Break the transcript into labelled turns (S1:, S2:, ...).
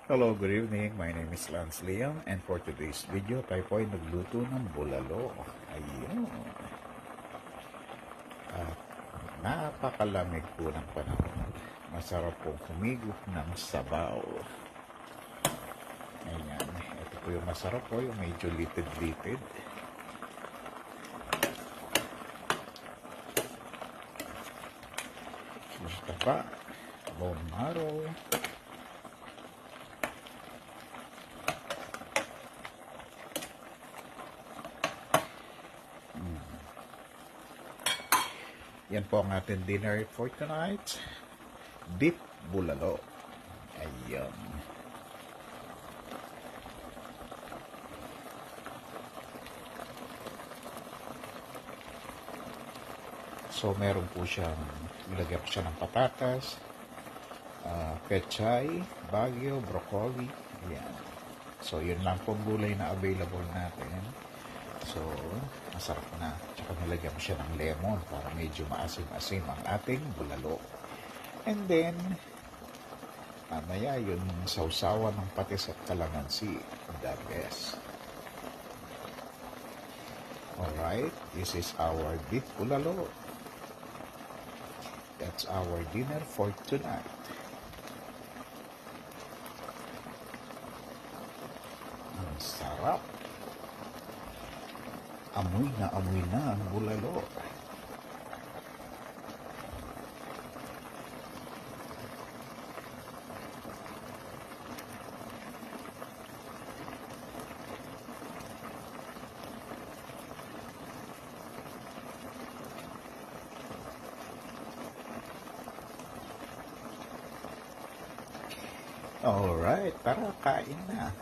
S1: Hello, good evening. My name is Lance Liam and for today's video, tayo po ay nagluto ng bulalo. Ayun. At napakalamig po ng panahon. Masarap pong humigop ng sabaw. Ayan. Ito po yung masarap po, yung medyo litid-litid. Yung taba, bone marrow. Yan po ang ating dinner for tonight. Beef bulalo. Ayan. So, meron po siyang, ilagay po siya ng patatas, pechay, bagyo, broccoli. Ayan. So, yun lang pong gulay na available natin. So, masarap na. Tsaka nilagyan mo siya ng lemon para medyo maasim-asim ang ating bulalo. And then, mamaya yung sausawan ng patis at kalamansi. The best. Alright, this is our beef bulalo. That's our dinner for tonight. Ang sarap. Amoy na ang bulalo. Alright, tara kain na.